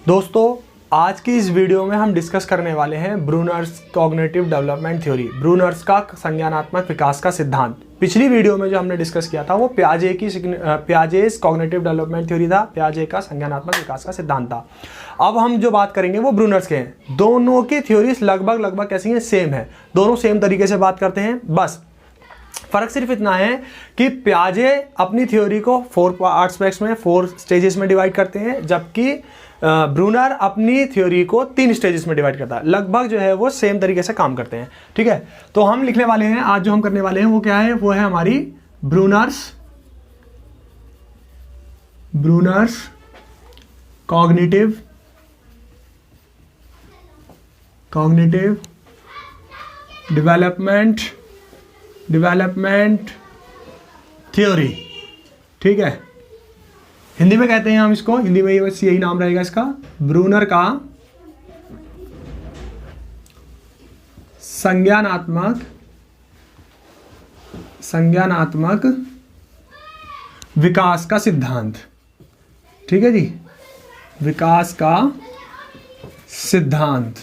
दोस्तों आज की इस वीडियो में हम डिस्कस करने वाले हैं Brunner's cognitive development theory, Brunner's का संज्ञानात्मक विकास का सिद्धांत। पिछली वीडियो में जो हमने डिस्कस किया था वो पियाजेस कॉग्निटिव डेवलपमेंट थ्योरी था, पियाजे का संज्ञानात्मक विकास का सिद्धांत था। अब हम जो बात करेंगे वो ब्रूनर्स के हैं। दोनों की थ्योरीज लगभग कैसी हैं, सेम है, दोनों सेम तरीके से बात करते हैं। बस फर्क सिर्फ इतना है कि पियाजे अपनी थ्योरी को 4 एस्पेक्ट्स में 4 स्टेजेस में डिवाइड करते हैं, जबकि ब्रूनर अपनी थ्योरी को 3 स्टेजेस में डिवाइड करता है। लगभग जो है वो सेम तरीके से काम करते हैं। ठीक है, तो हम लिखने वाले हैं, आज जो हम करने वाले हैं वो क्या है, वो है हमारी ब्रूनर्स कॉग्निटिव डेवलपमेंट थ्योरी। ठीक है, हिंदी में कहते हैं हम इसको, हिंदी में यही नाम रहेगा इसका, ब्रूनर का संज्ञानात्मक विकास का सिद्धांत। ठीक है जी, विकास का सिद्धांत।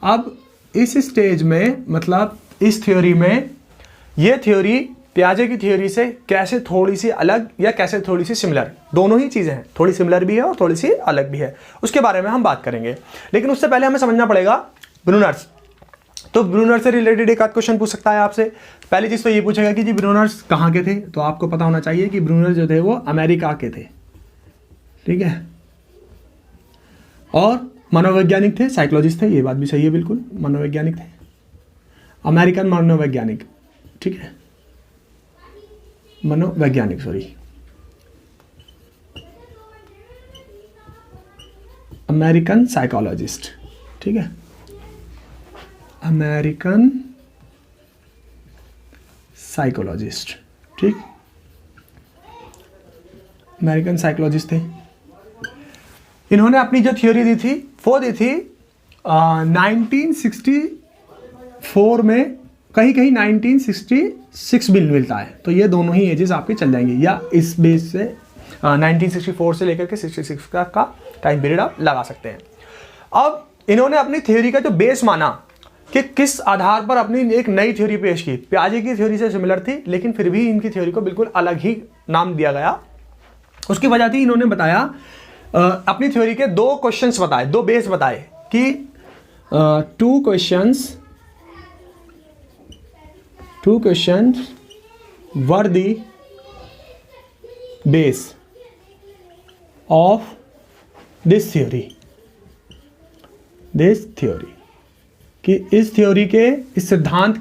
अब इस स्टेज में, मतलब इस थ्योरी में, ये थ्योरी पियाजे की थ्योरी से कैसे थोड़ी सी अलग या कैसे थोड़ी सी सिमिलर, दोनों ही चीज़ें हैं, थोड़ी सिमिलर भी है और थोड़ी सी अलग भी है, उसके बारे में हम बात करेंगे। लेकिन उससे पहले हमें समझना पड़ेगा ब्रूनर्स। तो ब्रूनर से रिलेटेड एक आध क्वेश्चन पूछ सकता है आपसे। पहली चीज़ तो ये पूछेगा कि जी ब्रूनर्स कहाँ के थे, तो आपको पता होना चाहिए कि ब्रूनर जो थे वो अमेरिका के थे। ठीक है, और मनोवैज्ञानिक थे, साइकोलॉजिस्ट थे, ये बात भी सही है, बिल्कुल मनोवैज्ञानिक थे, अमेरिकन मनोवैज्ञानिक। ठीक है, मनोवैज्ञानिक, सॉरी, अमेरिकन साइकोलॉजिस्ट। ठीक है, अमेरिकन साइकोलॉजिस्ट। ठीक, अमेरिकन साइकोलॉजिस्ट थे। इन्होंने अपनी जो थ्योरी दी थी वो दी थी 1964 में, कहीं 1966 भी मिलता है, तो ये दोनों ही एजेस आपके चल जाएंगे, या इस बेस से 1964 से लेकर के 66 का टाइम पीरियड आप लगा सकते हैं। अब इन्होंने अपनी थ्योरी का जो बेस माना कि किस आधार पर अपनी एक नई थ्योरी पेश की, पियाजे की थ्योरी से सिमिलर थी लेकिन फिर भी इनकी थ्योरी को बिल्कुल अलग ही नाम दिया गया। उसकी वजह थी, इन्होंने बताया, अपनी थ्योरी के 2 क्वेश्चंस बताए, 2 बेस बताए कि 2 questions were the base of this theory कि इस थ्योरी के, इस सिद्धांत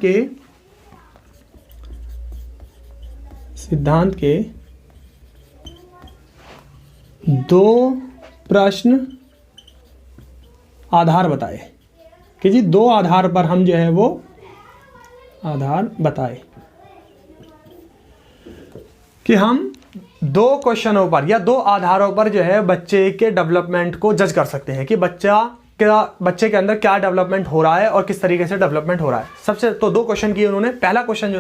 के 2 प्रश्न आधार बताए कि जी 2 आधार पर हम जो है वो आधार बताए कि हम 2 क्वेश्चनों पर या 2 आधारों पर जो है बच्चे के डेवलपमेंट को जज कर सकते हैं कि बच्चे के अंदर क्या डेवलपमेंट हो रहा है और किस तरीके से डेवलपमेंट हो रहा है। सबसे तो 2 क्वेश्चन किए उन्होंने। पहला क्वेश्चन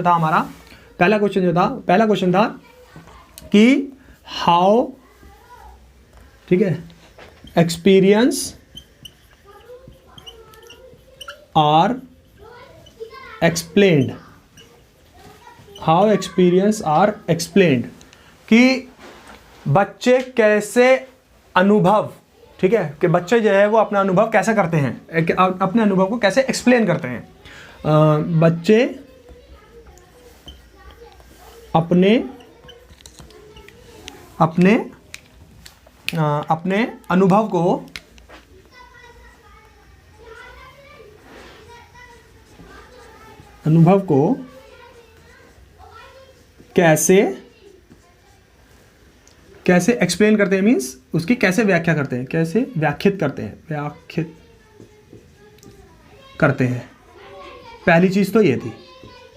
था कि हाउ, ठीक है, एक्सपीरियंस आर एक्सप्लेन्ड, कि बच्चे कैसे अनुभव, ठीक है, कि बच्चे जो है वो अपना अनुभव कैसे करते हैं, अपने अनुभव को कैसे एक्सप्लेन करते हैं। बच्चे अपने अनुभव को कैसे एक्सप्लेन करते हैं, मीन्स उसकी कैसे व्याख्या करते हैं, कैसे व्याख्यात करते हैं। पहली चीज़ तो ये थी,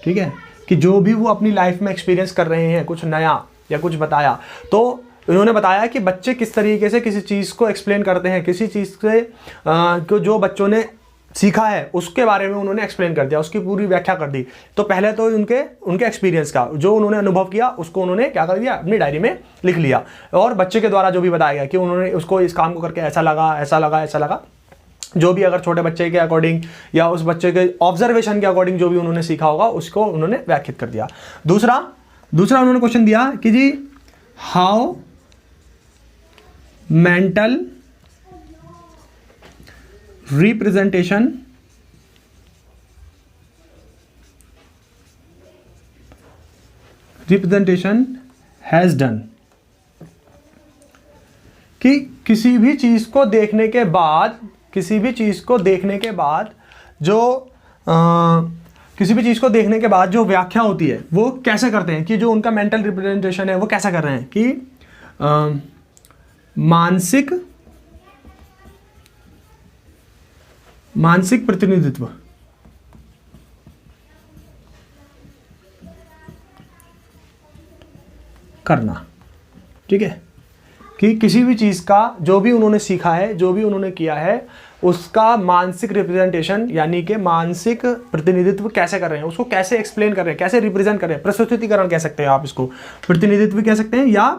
ठीक है, कि जो भी वो अपनी लाइफ में एक्सपीरियंस कर रहे हैं, कुछ नया या कुछ बताया, तो उन्होंने बताया कि बच्चे किस तरीके से किसी चीज़ को एक्सप्लेन करते हैं, किसी चीज़ से को जो बच्चों ने सीखा है उसके बारे में उन्होंने एक्सप्लेन कर दिया, उसकी पूरी व्याख्या कर दी। तो पहले तो उनके एक्सपीरियंस का जो उन्होंने अनुभव किया उसको उन्होंने क्या कर दिया, अपनी डायरी में लिख लिया। और बच्चे के द्वारा जो भी बताया गया कि उन्होंने उसको इस काम को करके ऐसा लगा, ऐसा लगा, ऐसा लगा, जो भी अगर छोटे बच्चे के अकॉर्डिंग या उस बच्चे के ऑब्जर्वेशन के अकॉर्डिंग जो भी उन्होंने सीखा होगा उसको उन्होंने व्याख्यात कर दिया। दूसरा उन्होंने क्वेश्चन दिया कि जी how mental representation has done, कि किसी भी चीज को देखने के बाद किसी भी चीज को देखने के बाद जो व्याख्या होती है वो कैसे करते हैं, कि जो उनका मेंटल रिप्रेजेंटेशन है वो कैसा कर रहे हैं, कि मानसिक प्रतिनिधित्व करना। ठीक है, कि किसी भी चीज का जो भी उन्होंने सीखा है, जो भी उन्होंने किया है, उसका मानसिक रिप्रेजेंटेशन यानी कि मानसिक प्रतिनिधित्व कैसे कर रहे हैं, उसको कैसे एक्सप्लेन कर रहे हैं, कैसे रिप्रेजेंट कर रहे हैं, प्रस्तुतिकरण कह सकते हैं आप इसको, प्रतिनिधित्व कह सकते हैं या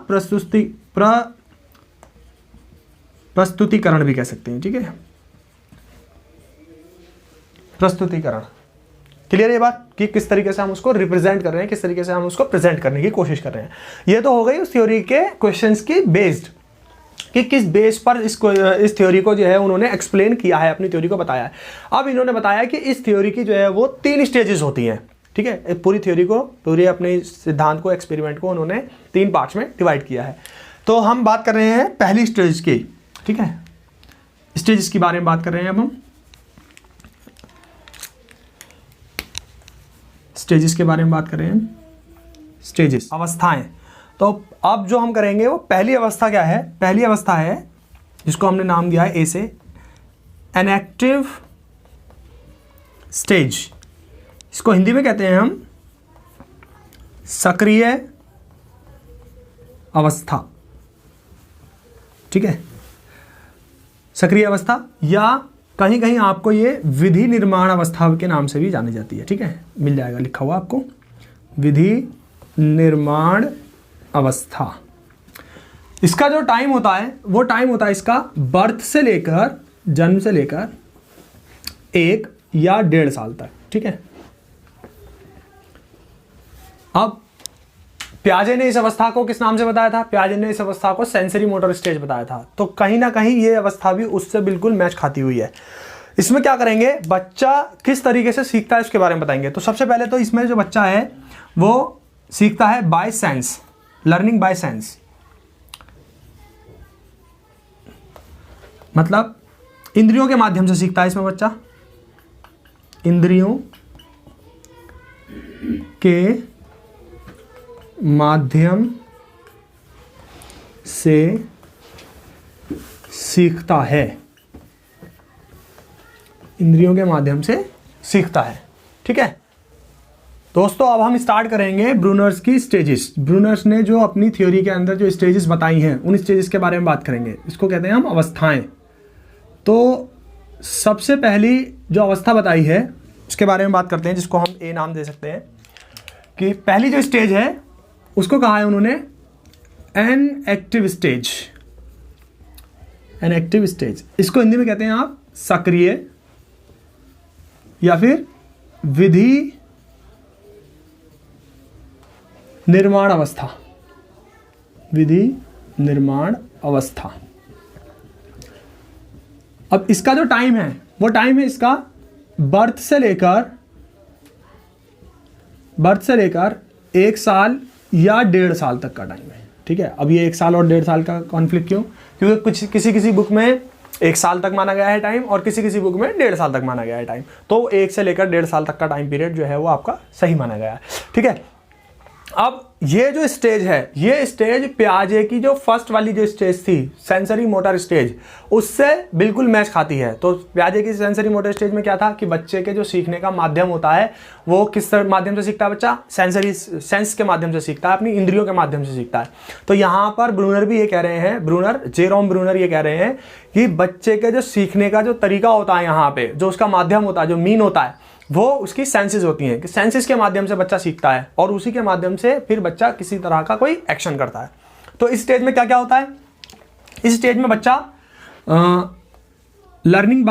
प्रस्तुतिकरण भी कह सकते हैं। ठीक है, प्रस्तुतिकरण। क्लियर है ये बात कि किस तरीके से हम उसको रिप्रेजेंट कर रहे हैं, किस तरीके से हम उसको प्रेजेंट करने की कोशिश कर रहे हैं। ये तो हो गई उस थ्योरी के क्वेश्चंस की बेस्ड, कि किस बेस पर इस थ्योरी को जो है उन्होंने एक्सप्लेन किया है, अपनी थ्योरी को बताया है। अब इन्होंने बताया कि इस थ्योरी की जो है वो 3 स्टेजेस होती हैं। ठीक है, पूरी थ्योरी को, पूरे अपने सिद्धांत को, एक्सपेरिमेंट को उन्होंने 3 पार्ट्स में डिवाइड किया है। तो हम बात कर रहे हैं पहली स्टेज की। ठीक है, स्टेजेस के बारे में बात कर रहे हैं अब हम। स्टेजेस के बारे में बात कर रहे हैं, स्टेजेस, अवस्थाएं। तो अब जो हम करेंगे वो पहली अवस्था क्या है, पहली अवस्था है जिसको हमने नाम दिया है ए से इनएक्टिव स्टेज। इसको हिंदी में कहते हैं हम सक्रिय अवस्था। ठीक है, सक्रिय अवस्था, या कहीं कहीं आपको ये विधि निर्माण अवस्था के नाम से भी जानी जाती है। ठीक है, मिल जाएगा लिखा हुआ आपको, विधि निर्माण अवस्था। इसका जो टाइम होता है वो टाइम होता है इसका बर्थ से लेकर, जन्म से लेकर 1 या 1.5 साल तक। ठीक है, अब प्याजे ने इस अवस्था को किस नाम से बताया था, प्याजे ने इस अवस्था को सेंसरी मोटर स्टेज बताया था। तो कहीं ना कहीं ये अवस्था भी उससे बिल्कुल मैच खाती हुई है। इसमें क्या करेंगे, बच्चा किस तरीके से सीखता है उसके बारे में बताएंगे। तो सबसे पहले तो इसमें जो बच्चा है वो सीखता है by sense, learning by sense, मतलब इंद्रियों के माध्यम से सीखता है इसमें बच्चा, इंद्रियों के माध्यम से सीखता है, इंद्रियों के माध्यम से सीखता है। ठीक है दोस्तों, अब हम स्टार्ट करेंगे ब्रूनर्स की स्टेजेस। ब्रूनर्स ने जो अपनी थ्योरी के अंदर जो स्टेजेस बताई हैं उन स्टेजेस के बारे में बात करेंगे। इसको कहते हैं हम अवस्थाएं। तो सबसे पहली जो अवस्था बताई है उसके बारे में बात करते हैं, जिसको हम ए नाम दे सकते हैं। कि पहली जो स्टेज है उसको कहा है उन्होंने an active stage. An active stage, इसको हिंदी में कहते हैं आप सक्रिय या फिर विधि निर्माण अवस्था, विधि निर्माण अवस्था। अब इसका जो टाइम है वो टाइम है इसका बर्थ से लेकर 1 साल या 1.5 साल तक का टाइम है। ठीक है, अब ये 1 साल और 1.5 साल का कॉन्फ्लिक्ट क्यों, क्योंकि कुछ किसी बुक में 1 साल तक माना गया है टाइम और किसी बुक में 1.5 साल तक माना गया है टाइम। तो 1 से लेकर 1.5 साल तक का टाइम पीरियड जो है वो आपका सही माना गया है। ठीक है, अब ये जो स्टेज है, ये स्टेज पियाजे की जो फर्स्ट वाली जो स्टेज थी, सेंसरी मोटर स्टेज, उससे बिल्कुल मैच खाती है। तो पियाजे की सेंसरी मोटर स्टेज में क्या था कि बच्चे के जो सीखने का माध्यम होता है वो किस माध्यम से सीखता है बच्चा? सेंसरी सेंस के माध्यम से सीखता है, अपनी इंद्रियों के माध्यम से सीखता है। तो यहाँ पर ब्रूनर भी ये कह रहे हैं, जेरोम ब्रूनर ये कह रहे हैं कि बच्चे के जो सीखने का जो तरीका होता है, यहाँ पे जो उसका माध्यम होता है, जो मीन होता है, वो उसकी सेंसेस होती हैं कि सेंसेस के माध्यम से बच्चा सीखता है और उसी के माध्यम से फिर बच्चा किसी तरह का कोई एक्शन करता है। तो इस स्टेज में क्या क्या होता है? इस स्टेज में बच्चा लर्निंग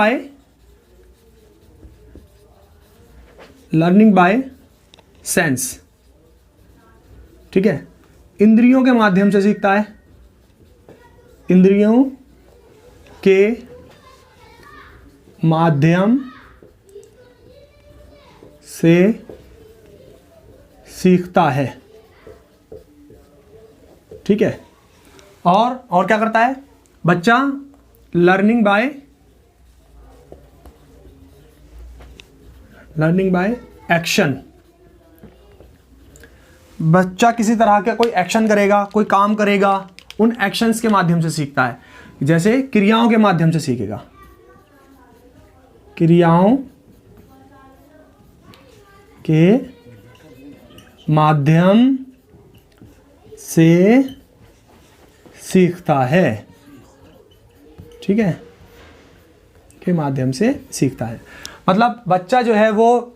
बाय सेंस, ठीक है, इंद्रियों के माध्यम से सीखता है, इंद्रियों के माध्यम से सीखता है, ठीक है। और क्या करता है बच्चा? लर्निंग बाय एक्शन, बच्चा किसी तरह का कोई एक्शन करेगा, कोई काम करेगा, उन एक्शंस के माध्यम से सीखता है। जैसे क्रियाओं के माध्यम से सीखेगा, क्रियाओं के माध्यम से सीखता है, ठीक है, के माध्यम से सीखता है। मतलब बच्चा जो है वो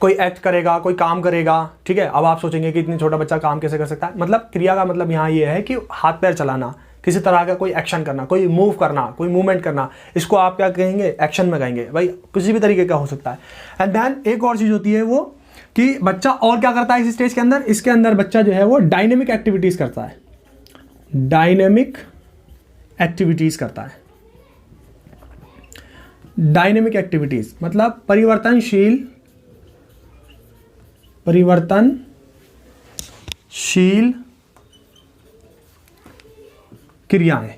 कोई एक्ट करेगा, कोई काम करेगा, ठीक है। अब आप सोचेंगे कि इतनी छोटा बच्चा काम कैसे कर सकता है? मतलब क्रिया का मतलब यहाँ ये है कि हाथ पैर चलाना, किसी तरह का कोई एक्शन करना, कोई मूव करना, कोई मूवमेंट करना, इसको आप क्या कहेंगे? एक्शन में कहेंगे भाई, किसी भी तरीके का हो सकता है। एंड देन एक और चीज़ होती है वो कि बच्चा और क्या करता है इस स्टेज के अंदर? इसके अंदर बच्चा जो है वो डायनेमिक एक्टिविटीज़ करता है, डायनेमिक एक्टिविटीज़ करता है। डायनेमिक एक्टिविटीज़ मतलब परिवर्तनशील क्रियाएं।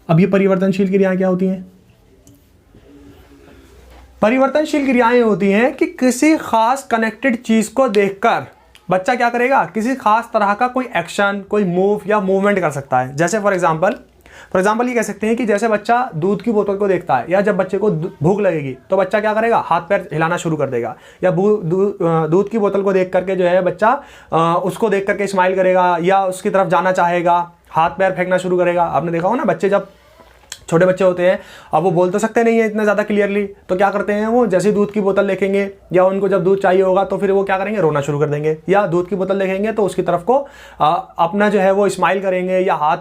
अब ये परिवर्तनशील क्रियाएं क्या होती हैं? परिवर्तनशील क्रियाएं होती हैं कि किसी खास कनेक्टेड चीज को देखकर बच्चा क्या करेगा? किसी खास तरह का कोई एक्शन, कोई मूव या मूवमेंट कर सकता है। जैसे फॉर एग्जांपल ये कह सकते हैं कि जैसे बच्चा दूध की बोतल को देखता है, या जब बच्चे को भूख लगेगी तो बच्चा क्या करेगा? हाथ पैर हिलाना शुरू कर देगा, या दूध की बोतल को देख करके जो है बच्चा उसको देख करके स्माइल करेगा, या उसकी तरफ जाना चाहेगा, हाथ पैर फेंकना शुरू करेगा। आपने देखा हो ना, बच्चे जब छोटे बच्चे होते हैं, अब वो बोल तो सकते नहीं है इतना ज़्यादा क्लियरली, तो क्या करते हैं वो? जैसे दूध की बोतल देखेंगे या उनको जब दूध चाहिए होगा तो फिर वो क्या करेंगे? रोना शुरू कर देंगे। या दूध की बोतल देखेंगे तो उसकी तरफ को अपना जो है वो स्माइल करेंगे, या हाथ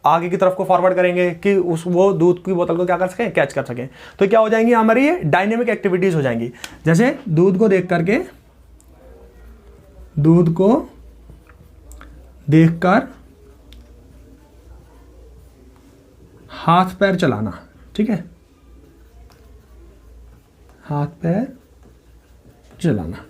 आगे की तरफ को फॉरवर्ड करेंगे कि वो दूध की बोतल को क्या कर सकें? कैच कर सकें। तो क्या हो जाएंगी हमारी? ये डायनेमिक एक्टिविटीज़ हो जाएंगी। जैसे दूध को देखकर हाथ पैर चलाना, ठीक है, हाथ पैर चलाना।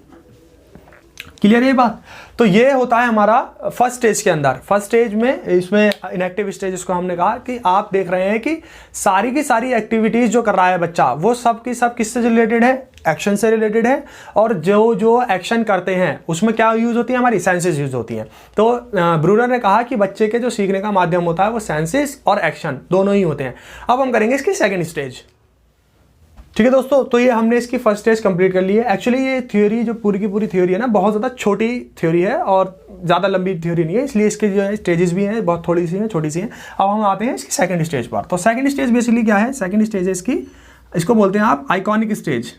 क्लियर है ये बात? तो ये होता है हमारा फर्स्ट स्टेज के अंदर। फर्स्ट स्टेज में, इसमें इनएक्टिव स्टेज इसको हमने कहा कि आप देख रहे हैं कि सारी की सारी एक्टिविटीज जो कर रहा है बच्चा, वो सब की सब किससे रिलेटेड है? एक्शन से रिलेटेड है। और जो एक्शन करते हैं उसमें क्या यूज होती है? हमारी सेंसेस यूज होती हैं। तो ब्रूनर ने कहा कि बच्चे के जो सीखने का माध्यम होता है वो सेंसेस और एक्शन दोनों ही होते हैं। अब हम करेंगे इसकी सेकेंड स्टेज, ठीक है दोस्तों। तो ये हमने इसकी फर्स्ट स्टेज कंप्लीट कर ली है। एक्चुअली ये थ्योरी जो पूरी की पूरी थ्योरी है ना, बहुत ज़्यादा छोटी थ्योरी है और ज़्यादा लंबी थ्योरी नहीं है, इसलिए इसके जो है स्टेजेस भी हैं बहुत थोड़ी सी हैं, छोटी सी हैं। अब हम आते हैं इसकी सेकंड स्टेज पर। तो सेकंड स्टेज बेसिकली क्या है? सेकंड स्टेज है इसकी, इसको बोलते हैं आप आइकॉनिक स्टेज,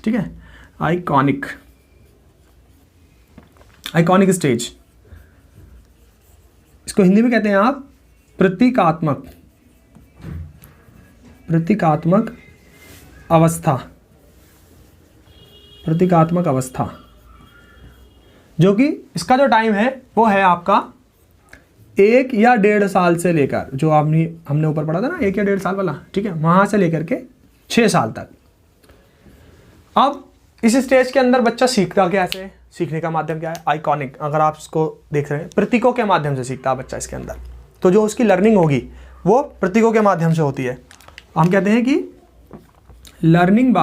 ठीक है, आइकॉनिक स्टेज। इसको हिंदी में कहते हैं आप प्रतीकात्मक अवस्था, जो कि इसका जो टाइम है वो है आपका 1 या 1.5 साल से लेकर, जो हमने ऊपर पढ़ा था ना 1 या 1.5 साल वाला, ठीक है, वहां से लेकर के 6 साल तक। अब इस स्टेज के अंदर बच्चा सीखता कैसे? सीखने का माध्यम क्या है? आइकॉनिक। अगर आप इसको देख रहे हैं, प्रतीकों के माध्यम से सीखता है बच्चा इसके अंदर। तो जो उसकी लर्निंग होगी वो प्रतीकों के माध्यम से होती है। हम कहते हैं कि लर्निंग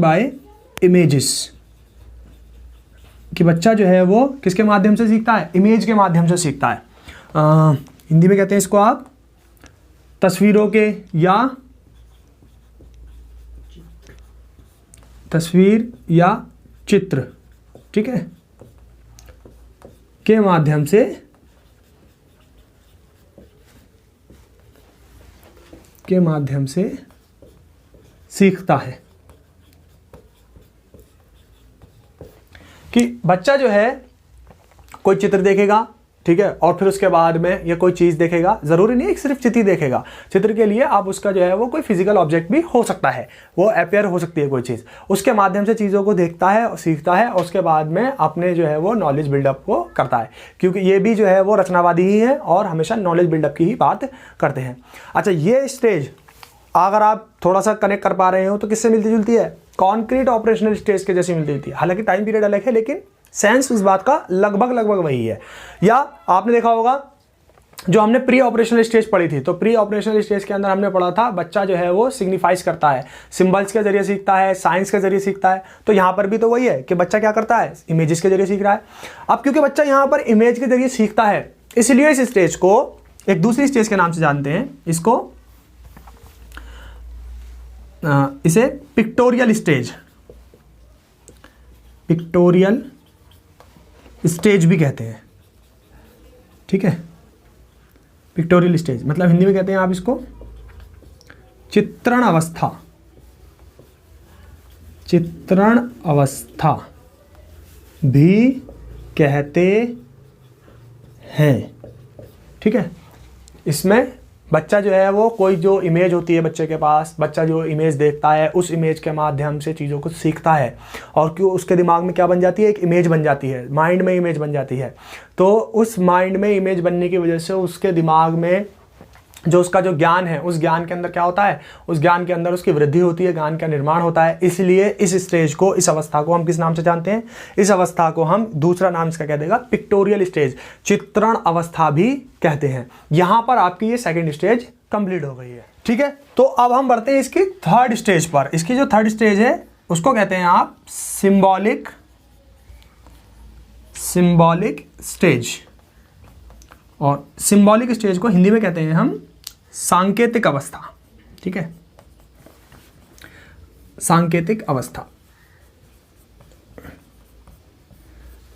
बाय इमेजेस, कि बच्चा जो है वो किसके माध्यम से सीखता है, इमेज के माध्यम से सीखता है। हिंदी में कहते हैं इसको आप तस्वीरों के या तस्वीर या चित्र, ठीक है, के माध्यम से सीखता है। कि बच्चा जो है कोई चित्र देखेगा, ठीक है, और फिर उसके बाद में ये कोई चीज़ देखेगा, ज़रूरी नहीं है सिर्फ चित्र ही देखेगा, चित्र के लिए आप उसका जो है वो कोई फिजिकल ऑब्जेक्ट भी हो सकता है, वो अपेयर हो सकती है कोई चीज़, उसके माध्यम से चीज़ों को देखता है और सीखता है और उसके बाद में अपने जो है वो नॉलेज बिल्डअप को करता है, क्योंकि ये भी जो है वो रचनावादी ही है और हमेशा नॉलेज बिल्डअप की ही बात करते हैं। अच्छा, ये स्टेज अगर आप थोड़ा सा कनेक्ट कर पा रहे हो तो किससे मिलती जुलती है, कॉन्क्रीट ऑपरेशनल स्टेज के जैसी मिलती जुलती है। हालांकि टाइम पीरियड अलग है लेकिन सेंस इस बात का लगभग वही है। या आपने देखा होगा जो हमने प्री ऑपरेशनल स्टेज पढ़ी थी, तो प्री ऑपरेशनल स्टेज के अंदर हमने पढ़ा था बच्चा जो है वो सिग्निफाइज करता है, सिंबल्स के जरिए सीखता है, साइंस के जरिए सीखता है। तो यहाँ पर भी तो वही है कि बच्चा क्या करता है, इमेजेस के जरिए सीख रहा है। अब क्योंकि बच्चा यहाँ पर इमेज के जरिए सीखता है, इसलिए इस स्टेज को एक दूसरी स्टेज के नाम से जानते हैं, इसे पिक्टोरियल स्टेज भी कहते हैं, ठीक है। पिक्टोरियल स्टेज मतलब हिंदी में कहते हैं आप इसको चित्रण अवस्था भी कहते हैं, ठीक है। इसमें बच्चा जो है वो कोई जो इमेज होती है बच्चे के पास, बच्चा जो इमेज देखता है उस इमेज के माध्यम से चीज़ों को सीखता है, और क्यों उसके दिमाग में क्या बन जाती है, एक इमेज बन जाती है, माइंड में इमेज बन जाती है। तो उस माइंड में इमेज बनने की वजह से उसके दिमाग में जो उसका जो ज्ञान है, उस ज्ञान के अंदर क्या होता है, उस ज्ञान के अंदर उसकी वृद्धि होती है, ज्ञान का निर्माण होता है। इसलिए इस स्टेज को, इस अवस्था को हम किस नाम से जानते हैं, इस अवस्था को हम दूसरा नाम इसका कह देगा पिक्टोरियल स्टेज, चित्रण अवस्था भी कहते हैं। यहां पर आपकी ये सेकंड स्टेज कंप्लीट हो गई है, ठीक है। तो अब हम बढ़ते हैं इसकी थर्ड स्टेज पर। इसकी जो थर्ड स्टेज है उसको कहते हैं आप सिंबॉलिक स्टेज, और सिंबॉलिक स्टेज को हिंदी में कहते हैं हम सांकेतिक अवस्था, ठीक है, सांकेतिक अवस्था।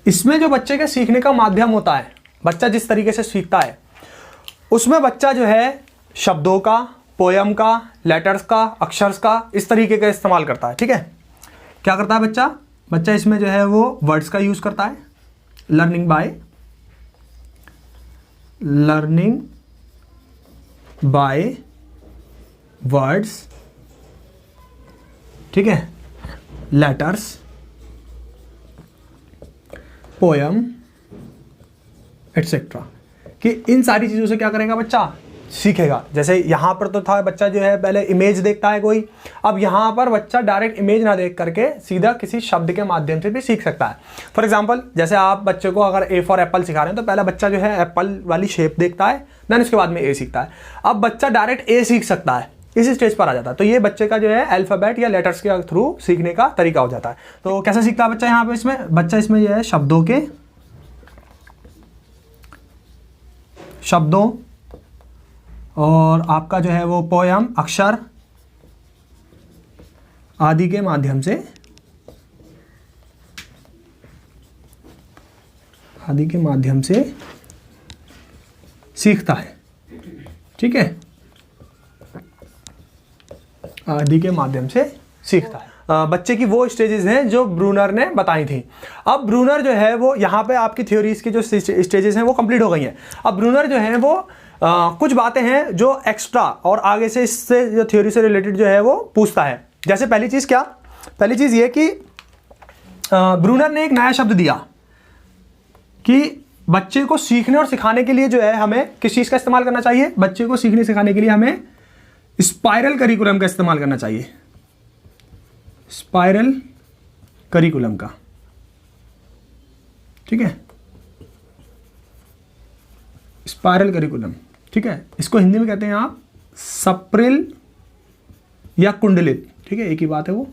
इसमें जो बच्चे के सीखने का माध्यम होता है, बच्चा जिस तरीके से सीखता है, उसमें बच्चा जो है शब्दों का, पोयम का, लेटर्स का, अक्षर्स का, इस तरीके का इस्तेमाल करता है, ठीक है। क्या करता है बच्चा इसमें जो है वो वर्ड्स का यूज करता है, लर्निंग बाय वर्ड्स, ठीक है, लेटर्स, पोयम एटसेट्रा, कि इन सारी चीज़ों से क्या करेगा बच्चा, सीखेगा। जैसे यहाँ पर तो था बच्चा जो है पहले इमेज देखता है कोई, अब यहाँ पर बच्चा डायरेक्ट इमेज ना देख करके सीधा किसी शब्द के माध्यम से भी सीख सकता है। फॉर एग्जांपल, जैसे आप बच्चे को अगर ए फॉर एप्पल सिखा रहे हैं तो पहला बच्चा जो है एप्पल वाली शेप देखता है, देन उसके बाद में ए सीखता है। अब बच्चा डायरेक्ट ए सीख सकता है, इस स्टेज पर आ जाता है। तो ये बच्चे का जो है अल्फाबेट या लेटर्स के थ्रू सीखने का तरीका हो जाता है। तो कैसे सीखता है बच्चा यहाँ पे, बच्चा इसमें जो है शब्दों और आपका जो है वो पोयम, अक्षर आदि के माध्यम से सीखता है, ठीक है, आदि के माध्यम से सीखता है। बच्चे की वो स्टेजेस हैं जो ब्रूनर ने बताई थी। अब ब्रूनर जो है वो यहाँ पे आपकी थ्योरीज की जो स्टेजेस हैं वो कंप्लीट हो गई हैं। अब ब्रूनर जो है वो कुछ बातें हैं जो एक्स्ट्रा और आगे से इससे जो थ्योरी से रिलेटेड जो है वो पूछता है। जैसे पहली चीज़ क्या, पहली चीज़ ये कि ब्रूनर ने एक नया शब्द दिया कि बच्चे को सीखने और सिखाने के लिए जो है हमें किस चीज़ का इस्तेमाल करना चाहिए, बच्चे को सीखने सिखाने के लिए हमें स्पाइरल करिकुलम का इस्तेमाल करना चाहिए, स्पाइरल करिकुलम का, ठीक है, स्पाइरल करिकुलम, ठीक है। इसको हिंदी में कहते हैं आप सप्रिल या कुंडलित, ठीक है, एक ही बात है वो,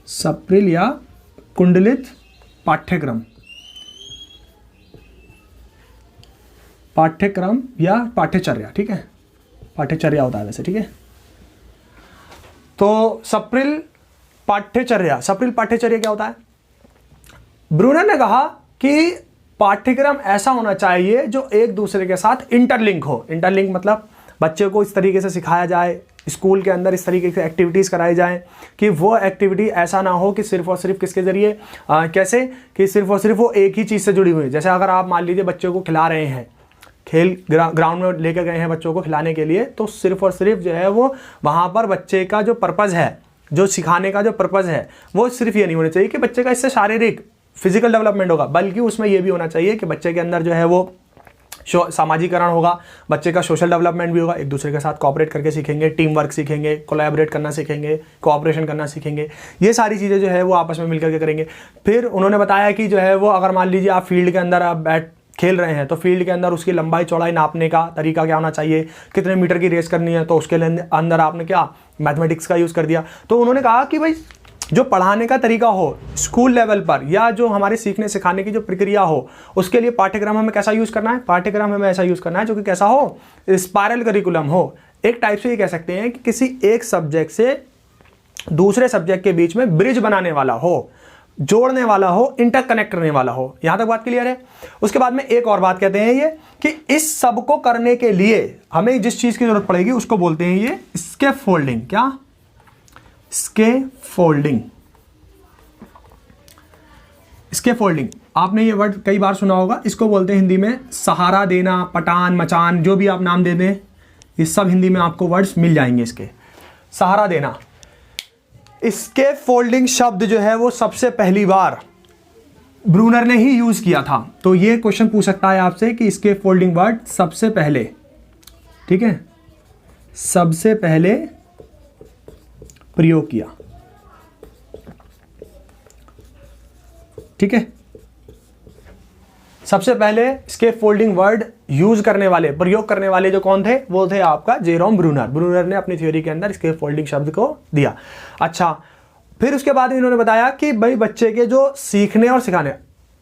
सप्रिल या कुंडलित पाठ्यक्रम या पाठ्यचर्या, ठीक है, पाठ्यचर्या होता है वैसे, ठीक है। तो सप्रिल पाठ्यचर्या क्या होता है? ब्रूनर ने कहा कि पाठ्यक्रम ऐसा होना चाहिए जो एक दूसरे के साथ इंटरलिंक हो। इंटरलिंक मतलब बच्चे को इस तरीके से सिखाया जाए, स्कूल के अंदर इस तरीके से एक्टिविटीज़ कराई जाए कि वो एक्टिविटी ऐसा ना हो कि सिर्फ और सिर्फ किसके ज़रिए, कैसे कि सिर्फ और सिर्फ वो एक ही चीज़ से जुड़ी हुई है। जैसे अगर आप मान लीजिए बच्चों को खिला रहे हैं, खेल ग्राउंड में लेकर गए हैं बच्चों को खिलाने के लिए, तो सिर्फ और सिर्फ जो है वो वहाँ पर बच्चे का जो पर्पज़ है, जो सिखाने का जो पर्पज़ है, वो सिर्फ ये नहीं होना चाहिए कि बच्चे का इससे शारीरिक फिजिकल डेवलपमेंट होगा, बल्कि उसमें ये भी होना चाहिए कि बच्चे के अंदर जो है वो सामाजिकरण होगा, बच्चे का सोशल डेवलपमेंट भी होगा, एक दूसरे के साथ कोऑपरेट करके सीखेंगे, टीम वर्क सीखेंगे, कोलैबोरेट करना सीखेंगे, कोऑपरेशन करना सीखेंगे, ये सारी चीज़ें जो है वो आपस में मिलकर के करेंगे। फिर उन्होंने बताया कि जो है वो अगर मान लीजिए आप फील्ड के अंदर आप खेल रहे हैं, तो फील्ड के अंदर उसकी लंबाई चौड़ाई नापने का तरीका क्या होना चाहिए, कितने मीटर की रेस करनी है, तो उसके अंदर आपने क्या मैथमेटिक्स का यूज़ कर दिया। तो उन्होंने कहा कि भाई जो पढ़ाने का तरीका हो स्कूल लेवल पर, या जो हमारे सीखने सिखाने की जो प्रक्रिया हो, उसके लिए पाठ्यक्रम हमें कैसा यूज़ करना है, पाठ्यक्रम हमें ऐसा यूज़ करना है जो कि कैसा हो, स्पायरल करिकुलम हो। एक टाइप से ये कह सकते हैं कि किसी एक सब्जेक्ट से दूसरे सब्जेक्ट के बीच में ब्रिज बनाने वाला हो, जोड़ने वाला हो, इंटरकनेक्ट करने वाला हो। यहां तक बात क्लियर है। उसके बाद में एक और बात कहते हैं ये कि इस सब को करने के लिए हमें जिस चीज की जरूरत पड़ेगी उसको बोलते हैं ये स्कैफोल्डिंग। क्या? स्कैफोल्डिंग। स्कैफोल्डिंग आपने ये वर्ड कई बार सुना होगा। इसको बोलते हैं हिंदी में सहारा देना, पटान, मचान, जो भी आप नाम दे दें, ये सब हिंदी में आपको वर्ड्स मिल जाएंगे इसके। सहारा देना, स्कैफोल्डिंग शब्द जो है वो सबसे पहली बार ब्रूनर ने ही यूज किया था। तो ये क्वेश्चन पूछ सकता है आपसे कि स्कैफोल्डिंग वर्ड सबसे पहले, ठीक है, सबसे पहले प्रयोग किया, ठीक है। सबसे पहले स्कैफोल्डिंग वर्ड यूज करने वाले, प्रयोग करने वाले जो कौन थे, वो थे आपका जेरोम ब्रूनर। ब्रूनर ने अपनी थ्योरी के अंदर स्कैफोल्डिंग शब्द को दिया। अच्छा, फिर उसके बाद इन्होंने बताया कि भाई बच्चे के जो सीखने और सिखाने,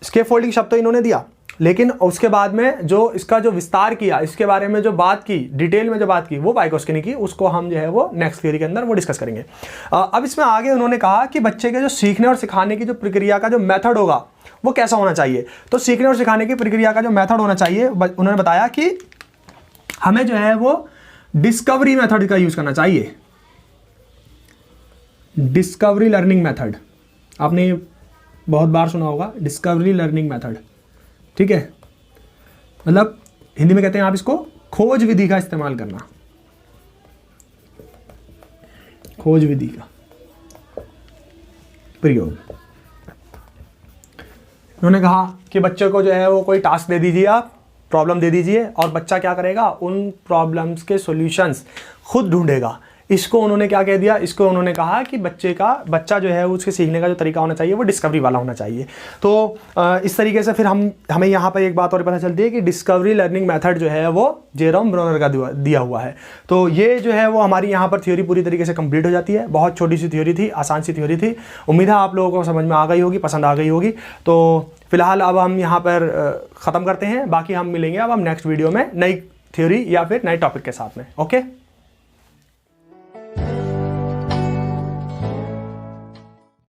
स्कैफोल्डिंग शब्द तो इन्होंने दिया, लेकिन उसके बाद में जो इसका जो विस्तार किया, इसके बारे में जो बात की, डिटेल में जो बात की, वो वाइगोत्स्की ने की। उसको हम जो है वो नेक्स्ट थ्योरी के अंदर वो डिस्कस करेंगे। अब इसमें आगे उन्होंने कहा कि बच्चे के जो सीखने और सिखाने की जो प्रक्रिया का जो मेथड होगा वो कैसा होना चाहिए। तो सीखने और सिखाने की प्रक्रिया का जो मेथड होना चाहिए, उन्होंने बताया कि हमें जो है वो डिस्कवरी मेथड का यूज करना चाहिए। डिस्कवरी लर्निंग मेथड आपने बहुत बार सुना होगा, डिस्कवरी लर्निंग मेथड, ठीक है। मतलब हिंदी में कहते हैं आप इसको खोज विधि का इस्तेमाल करना, खोज विधि का प्रयोग। उन्होंने कहा कि बच्चे को जो है वो कोई टास्क दे दीजिए, आप प्रॉब्लम दे दीजिए, और बच्चा क्या करेगा, उन प्रॉब्लम्स के सॉल्यूशंस खुद ढूंढेगा। इसको उन्होंने क्या कह दिया, इसको उन्होंने कहा कि बच्चा जो है उसके सीखने का जो तरीका होना चाहिए वो डिस्कवरी वाला होना चाहिए। तो इस तरीके से फिर हमें यहाँ पर एक बात और पता चलती है कि डिस्कवरी लर्निंग मेथड जो है वो जेरोम ब्रूनर का दिया हुआ है। तो ये जो है वो हमारी यहाँ पर थ्योरी पूरी तरीके से कंप्लीट हो जाती है। बहुत छोटी सी थ्योरी थी, आसान सी थ्योरी थी। उम्मीद है आप लोगों को समझ में आ गई होगी, पसंद आ गई होगी। तो फिलहाल अब हम यहाँ पर ख़त्म करते हैं, बाकी हम मिलेंगे अब हम नेक्स्ट वीडियो में नई थ्योरी या फिर नए टॉपिक के साथ में। ओके।